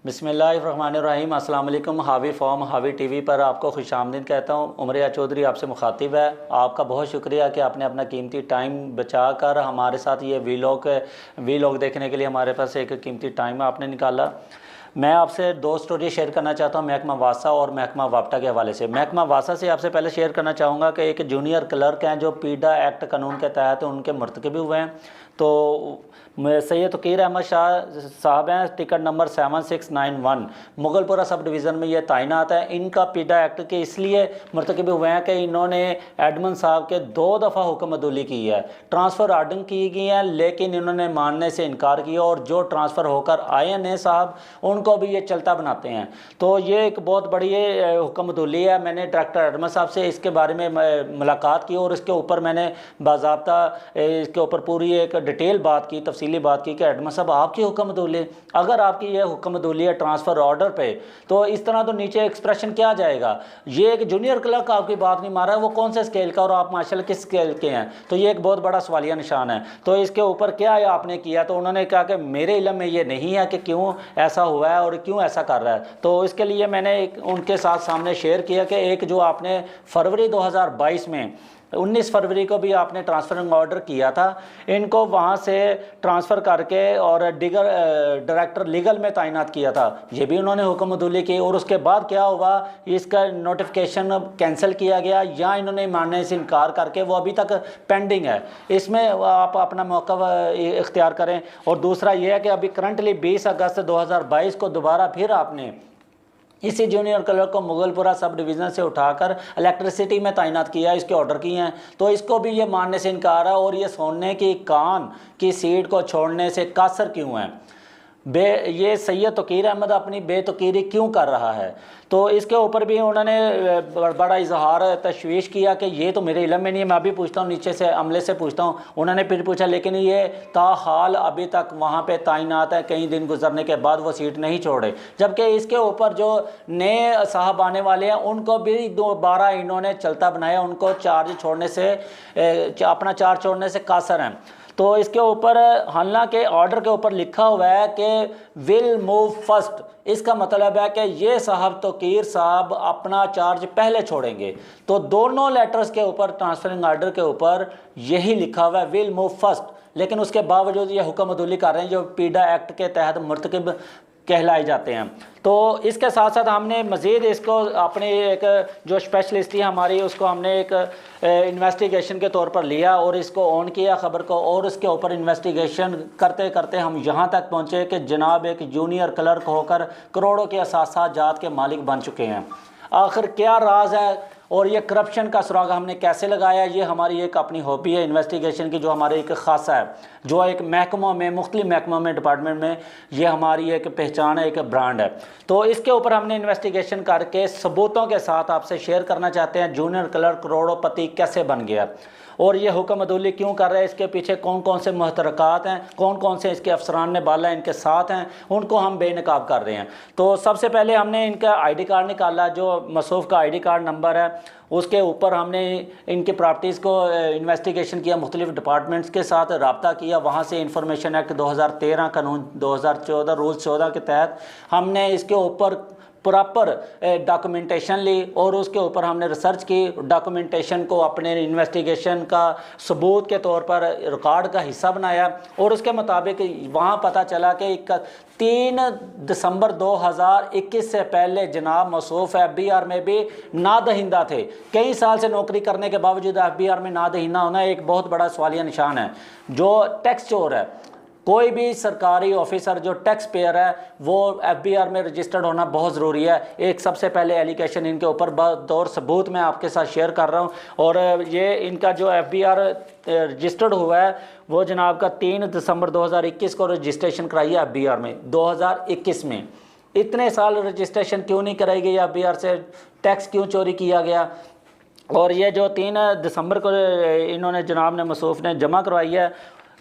बिस्मिल्लाहिर्रहमानिर्रहीम। अस्सलाम वालेकुम। हावी फॉर्म हावी टीवी पर आपको खुशामदीद कहता हूँ। उमरिया चौधरी आपसे मुखातिब है। आपका बहुत शुक्रिया कि आपने अपना कीमती टाइम बचा कर हमारे साथ ये वीलॉग देखने के लिए हमारे पास एक कीमती टाइम आपने निकाला। मैं आपसे दो स्टोरी शेयर करना चाहता हूँ, महकमा वासा और महकमा वापटा के हवाले से। महकमा वासा से आपसे पहले शेयर करना चाहूँगा कि एक जूनियर क्लर्क हैं जो पीडा एक्ट कानून के तहत उनके मरतकब हुए हैं। तो सैयद तकीर अहमद शाह साहब हैं, ticket number 7691, Mughalpura sub division में ये तैनात है। इनका पीडा एक्ट के इसलिए मरतकब हुए हैं कि इन्होंने एडमन साहब के 2 दफ़ा हुक्म अदूली की है, ट्रांसफ़र आर्डर की गई है, लेकिन इन्होंने मानने से इनकार किया और जो ट्रांसफ़र होकर आए हैं नए साहब उनको भी ये चलता बनाते हैं। तो ये एक बहुत बड़ी हुक्म अदूली है। मैंने डायरेक्टर एडमन साहब से इसके बारे में मुलाकात की और इसके ऊपर मैंने बाज़ाब्ता इसके ऊपर पूरी एक डिटेल बात की, तफसीली बात की कि एडमन साहब आपकी हुक्म अदूली, अगर आपकी ये हुक्म अदूली है ट्रांसफ़र ऑर्डर पे, तो इस तरह तो नीचे एक्सप्रेशन क्या जाएगा। ये एक जूनियर क्लर्क आपकी बात नहीं मार रहा है, वो कौन से स्केल का और आप माशाल्लाह किस स्केल के हैं। तो ये एक बहुत बड़ा सवालिया निशान है। तो इसके ऊपर क्या आपने किया, तो उन्होंने कहा कि मेरे इल्म में ये नहीं है कि क्यों ऐसा हुआ है और क्यों ऐसा कर रहा है। तो इसके लिए मैंने उनके साथ सामने शेयर किया कि एक जो आपने फरवरी 2022 में 19 फरवरी को भी आपने ट्रांसफरिंग ऑर्डर किया था, इनको वहाँ से ट्रांसफ़र करके और डायरेक्टर लीगल में तैनात किया था, ये भी उन्होंने हुक्म अदूली की। और उसके बाद क्या हुआ, इसका नोटिफिकेशन कैंसिल किया गया या इन्होंने मानने से इनकार करके वो अभी तक पेंडिंग है। इसमें आप अपना मौका इख्तियार करें। और दूसरा ये है कि अभी करंटली 20 अगस्त 2022 को दोबारा फिर आपने इसी जूनियर क्लर्क को मुगलपुरा सब डिवीज़न से उठाकर इलेक्ट्रिसिटी में तैनात किया, इसके ऑर्डर किए हैं। तो इसको भी ये मानने से इनकार है और ये सोने की कान की सीट को छोड़ने से कासर क्यों है। ये सैयद तकीर अहमद अपनी बेतकीरी क्यों कर रहा है। तो इसके ऊपर भी उन्होंने बड़ा इजहार तशवीश किया कि ये तो मेरे इल्म में नहीं है। मैं अभी पूछता हूँ, नीचे से अमले से पूछता हूँ। उन्होंने फिर पूछा लेकिन ये ताहाल अभी तक वहाँ पे तैनात है, कई दिन गुजरने के बाद वो सीट नहीं छोड़े। जबकि इसके ऊपर जो नए साहब आने वाले हैं उनको भी दोबारा इन्होंने चलता बनाया, उनको चार्ज छोड़ने से अपना चार्ज छोड़ने से कासर हैं। तो इसके ऊपर हालांकि ऑर्डर के ऊपर लिखा हुआ है कि विल मूव फर्स्ट, इसका मतलब है कि ये साहब तकीर साहब अपना चार्ज पहले छोड़ेंगे। तो दोनों लेटर्स के ऊपर ट्रांसफरिंग ऑर्डर के ऊपर यही लिखा हुआ है विल मूव फर्स्ट, लेकिन उसके बावजूद ये हुक्म अदूली कर रहे हैं जो पीडा एक्ट के तहत मरतकब कहलाए जाते हैं। तो इसके साथ साथ हमने मज़ीद इसको अपने एक जो स्पेशलिस्ट थी हमारी, उसको हमने एक इन्वेस्टिगेशन के तौर पर लिया और इसको ऑन किया ख़बर को, और उसके ऊपर इन्वेस्टिगेशन करते करते हम यहाँ तक पहुँचे कि जनाब एक जूनियर क्लर्क होकर करोड़ों के असासा जात के मालिक बन चुके हैं। आखिर क्या राज है और ये करप्शन का सुराग हमने कैसे लगाया, ये हमारी एक अपनी हॉबी है इन्वेस्टिगेशन की, जो हमारे एक ख़ासा है, जो एक महकमों में मुख्तलिफ महकमों में डिपार्टमेंट में ये हमारी एक पहचान है, एक ब्रांड है। तो इसके ऊपर हमने इन्वेस्टिगेशन करके सबूतों के साथ आपसे शेयर करना चाहते हैं जूनियर क्लर्क करोड़ोंपति कैसे बन गया और ये हुक्म अदूली क्यों कर रहे हैं, इसके पीछे कौन कौन से मुहतरकात हैं, कौन कौन से इसके अफसरान ने बाला इनके साथ हैं, उनको हम बेनकाब कर रहे हैं। तो सबसे पहले हमने इनका आईडी कार्ड निकाला, जो मसूफ़ का आईडी कार्ड नंबर है, उसके ऊपर हमने इनकी प्रॉपर्टीज़ को इन्वेस्टिगेशन किया, मुख्तलिफ डिपार्टमेंट्स के साथ रब्ता किया। वहाँ से इंफॉर्मेशन एक्ट 2013 कानून 2014 रूल 14 के तहत हमने इसके ऊपर प्रॉपर डॉक्यूमेंटेशन ली और उसके ऊपर हमने रिसर्च की, डॉक्यूमेंटेशन को अपने इन्वेस्टिगेशन का सबूत के तौर पर रिकॉर्ड का हिस्सा बनाया। और उसके मुताबिक वहाँ पता चला कि 3 दिसंबर 2021 से पहले जनाब मौसूफ FBI में भी नादहिंदा थे। कई साल से नौकरी करने के बावजूद FBI में नादहिंदा होना एक बहुत बड़ा सवालिया निशान है। जो टैक्स चोर है, कोई भी सरकारी ऑफिसर जो टैक्स पेयर है, वो FBI में रजिस्टर्ड होना बहुत ज़रूरी है। एक सबसे पहले एलिगेशन इनके ऊपर बतौर सबूत मैं आपके साथ शेयर कर रहा हूँ। और ये इनका जो FBI रजिस्टर्ड हुआ है वो जनाब का 3 दिसंबर 2021 को रजिस्ट्रेशन कराई है FBI में। 2021 में इतने साल रजिस्ट्रेशन क्यों नहीं कराई गई FBI से, टैक्स क्यों चोरी किया गया। और ये जो 3 दिसंबर को इन्होंने जनाब ने मसूफ़ ने जमा करवाई है,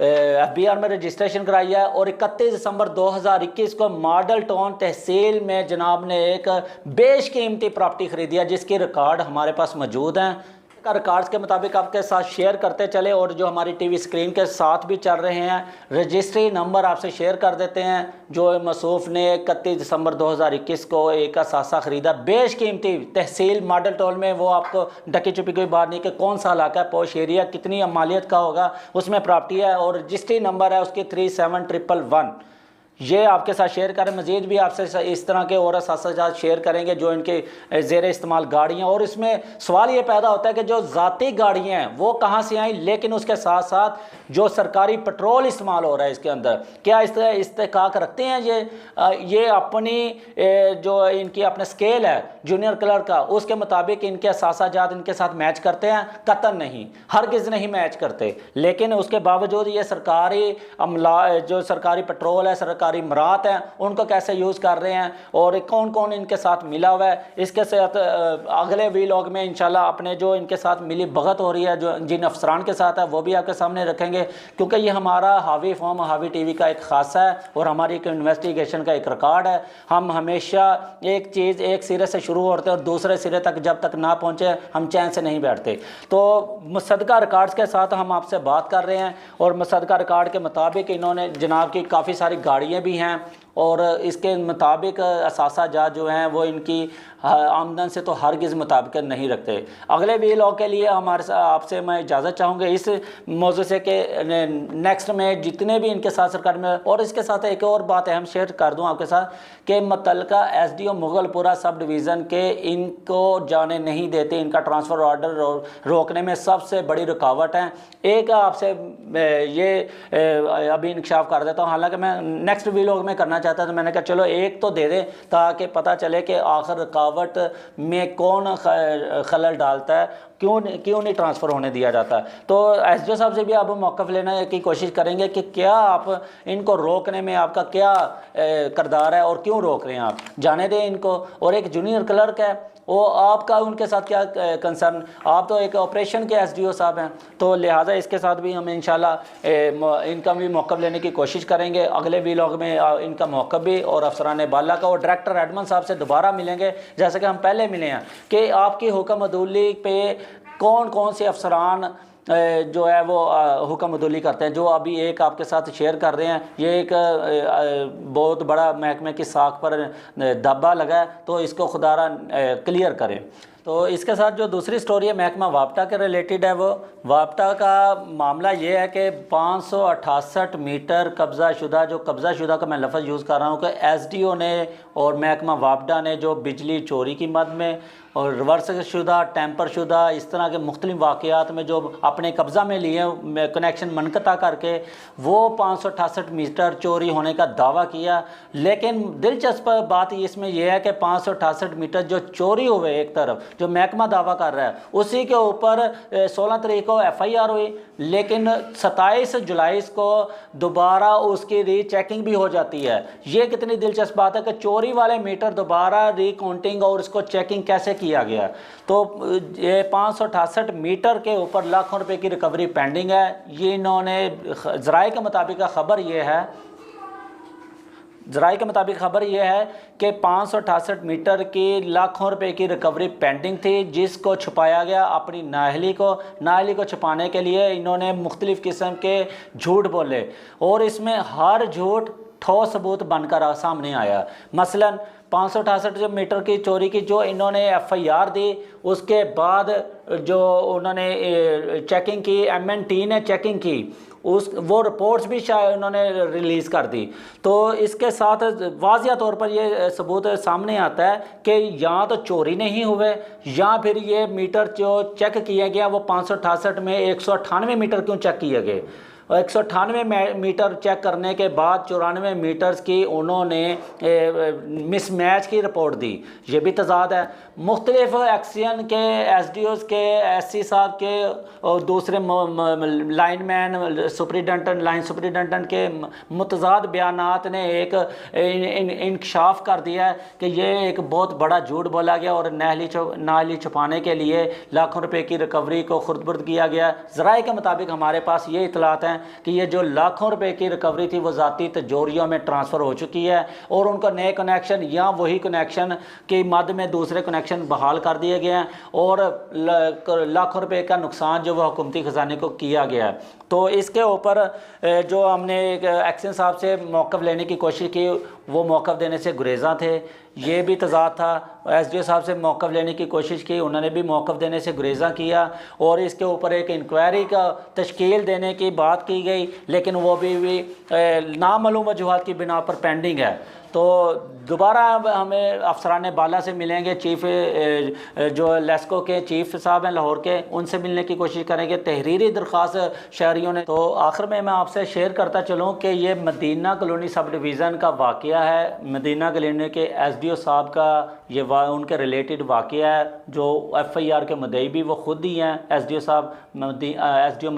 FBI में रजिस्ट्रेशन कराई है। और 31 दिसंबर 2021 को मॉडल टाउन तहसील में जनाब ने एक बेशकीमती प्रॉपर्टी ख़रीदी है, जिसकी रिकॉर्ड हमारे पास मौजूद हैं। का रिकॉर्ड्स के मुताबिक आपके साथ शेयर करते चले, और जो हमारी टीवी स्क्रीन के साथ भी चल रहे हैं रजिस्ट्री नंबर आपसे शेयर कर देते हैं। जो मसूफ ने 31 दिसंबर 2021 को एक असासा ख़रीदा बेशकीमती तहसील मॉडल टाउन में, वो आपको ढकी छुपी कोई बात नहीं कि कौन सा इलाका है, पोश एरिया, कितनी मालियत का होगा, उसमें प्रॉपर्टी है और रजिस्ट्री नंबर है उसकी 37111। ये आपके साथ शेयर करें। मज़ीद भी आपसे इस तरह के और असासाजात शेयर करेंगे जो इनके ज़ेर इस्तेमाल गाड़ियाँ, और इसमें सवाल ये पैदा होता है कि जो ज़ाती गाड़ियाँ हैं वो कहाँ से आई, लेकिन उसके साथ साथ जो सरकारी पेट्रोल इस्तेमाल हो रहा है इसके अंदर, क्या इस्तेकाक रखते हैं ये अपनी जो इनकी अपने स्केल है जूनियर क्लर्क का, उसके मुताबिक इनके असासाजात इनके साथ मैच करते हैं? कतई नहीं, हरगिज़ नहीं मैच करते। लेकिन उसके बावजूद ये सरकारी अमला जो सरकारी पेट्रोल है, सरकारी मरात हैं, उनको कैसे यूज़ कर रहे हैं और कौन कौन इनके साथ मिला हुआ है, इसके साथ अगले वीलॉग में इंशाल्लाह अपने जो इनके साथ मिली भगत हो रही है जो जिन अफसरान के साथ है वो भी आपके सामने रखेंगे, क्योंकि ये हमारा हावी फॉर्म हावी टीवी का एक खासा है और हमारी एक इन्वेस्टिगेशन का एक रिकॉर्ड है। हम हमेशा एक चीज़ एक सिरे से शुरू होते हैं और दूसरे सिरे तक जब तक ना पहुँचे हम चैन से नहीं बैठते। तो मुसद्दका रिकॉर्ड्स के साथ हम आपसे बात कर रहे हैं और मुसद्दका रिकॉर्ड के मुताबिक इन्होंने जनाब की काफ़ी सारी गाड़ियाँ भी हैं और इसके मुताबिक असासाजात जो हैं वो इनकी आमदन से तो हरगिज़ मुताबिक नहीं रखते। अगले वीलॉग के लिए हमारे आपसे मैं इजाज़त चाहूँगा इस मौजू से कि नेक्स्ट में जितने भी इनके साथ सरकार में, और इसके साथ एक और बात अहम शेयर कर दूँ आपके साथ कि मुतल्लिका SDO मुगलपुरा सब डिवीज़न के इनको जाने नहीं देते, इनका ट्रांसफ़र ऑर्डर रोकने में सबसे बड़ी रुकावट है। एक आपसे ये अभी इंकशाफ कर देता हूँ, हालांकि मैं नेक्स्ट वीलॉग में करना चाहता था, मैंने कहा चलो एक तो दे दें ताकि पता चले कि आखिर रुकावट में कौन खलल डालता है, क्यों नहीं ट्रांसफ़र होने दिया जाता। तो SDO साहब से भी आप मौक़िफ़ लेने की कोशिश करेंगे कि क्या आप इनको रोकने में आपका क्या किरदार है और क्यों रोक रहे हैं आप, जाने दें इनको। और एक जूनियर क्लर्क है वो आपका उनके साथ क्या कंसर्न, आप तो एक ऑपरेशन के SDO साहब हैं, तो लिहाजा इसके साथ भी हम इंशाल्लाह इनका भी मौक़िफ़ लेने की कोशिश करेंगे। अगले वीलॉग में इनका मौक़िफ़ भी और अफसरान बाला का और डायरेक्टर एडमन साहब से दोबारा मिलेंगे जैसे कि हम पहले मिले हैं कि आपकी हुक्म अदूली पे कौन कौन से अफसरान जो है वो हुक्म अदूली करते हैं। जो अभी एक आपके साथ शेयर कर रहे हैं ये एक बहुत बड़ा महकमे की साख पर दब्बा लगा है, तो इसको खुदारा क्लियर करें। तो इसके साथ जो दूसरी स्टोरी है महकमा वापटा के रिलेटेड है, वो वापटा का मामला ये है कि 568 मीटर कब्ज़ा शुदा, जो कब्ज़ा शुदा का मैं लफ्ज़ यूज़ कर रहा हूँ कि SDO ने और महकमा वापटा ने जो बिजली चोरी की मद में और रिवर्स शुदा, टेम्पर शुदा, इस तरह के मुख्तलिफ वाक़यात में जो अपने कब्ज़ा में लिए कनेक्शन मनक़ता करके वो 568 मीटर चोरी होने का दावा किया। लेकिन दिलचस्प बात इसमें यह है कि 568 मीटर जो चोरी हुए एक तरफ जो महकमा दावा कर रहा है उसी के ऊपर 16 तारीख को FIR हुई, लेकिन 27 जुलाई को दोबारा उसकी रीचेकिंग भी हो जाती है। ये कितनी दिलचस्प बात है कि चोरी वाले मीटर दोबारा रिकाउंटिंग और इसको चेकिंग कैसे किया गया। तो ये 568 मीटर के ऊपर लाखों रुपए की रिकवरी पेंडिंग है। ये इन्होंने ज़राए के मुताबिक खबर ये है कि 568 मीटर की लाखों रुपए की रिकवरी पेंडिंग थी, जिसको छुपाया गया अपनी नाअहली को छुपाने के लिए इन्होंने मुख्तलिफ़ किस्म के झूठ बोले और इसमें हर झूठ ठोस सबूत बनकर सामने आया। मसलन 568 मीटर की चोरी की जो इन्होंने FIR दी, उसके बाद जो उन्होंने चेकिंग की, MNT ने चेकिंग की, वो रिपोर्ट्स भी शायद उन्होंने रिलीज़ कर दी। तो इसके साथ वाज़िया तौर पर ये सबूत सामने आता है कि या तो चोरी नहीं हुए या फिर ये मीटर जो चेक किया गया वो 568 में 198 मीटर क्यों चेक किए गए। 198 मीटर चेक करने के बाद 94 मीटर्स की उन्होंने मिसमैच की रिपोर्ट दी। ये भी तजाद है। मुख्तलिफ एक्सियन के SDOs के SC साहब के और दूसरे लाइनमैन लाइन सुपरिटेंडेंट के मुतजाद बयानात ने एक इंकशाफ कर दिया है कि ये एक बहुत बड़ा झूठ बोला गया और नाअहली छुपाने के लिए लाखों रुपए की रिकवरी को खुर्द-बुर्द किया गया। ज़राए के मुताबिक हमारे पास ये इतलात हैं कि ये जो लाखों रुपए की रिकवरी थी वो ज़ाती तिजोरियों में ट्रांसफ़र हो चुकी है और उनका नए कनेक्शन या वही कनेक्शन के मद में दूसरे कनेक्शन बहाल कर दिए गए हैं और लाखों रुपए का नुकसान जो वह हुकूमती ख़जाने को किया गया है। तो इसके ऊपर जो हमने एक्शन साहब से मौक़िफ़ लेने की कोशिश की, वो मौक़िफ़ देने से गुरेज़ा थे, ये भी तज़ाद था। एसडीओ साहब से मौक़िफ़ लेने की कोशिश की, उन्होंने भी मौक़िफ़ देने से गुरेज़ा किया और इसके ऊपर एक इंक्वायरी का तश्कील देने की बात की गई, लेकिन वो भी नामालूम वजूहात की बिना पर पेंडिंग है। तो दोबारा हमें अफसरान बाला से मिलेंगे, चीफ़ जो लेस्को के चीफ़ साहब हैं लाहौर के, उनसे मिलने की कोशिश करेंगे। तहरीरी दरख्वास्त शहरियों ने। तो आखिर में मैं आपसे शेयर करता चलूँ कि ये मदीना कॉलोनी सब डिवीज़न का वाक़या है। मदीना कॉलोनी के एसडीओ साहब का ये उनके रिलेटेड वाक़या है, जो FIR के मुद्दई भी वो खुद ही हैं, एसडीओ साहब एसडीओ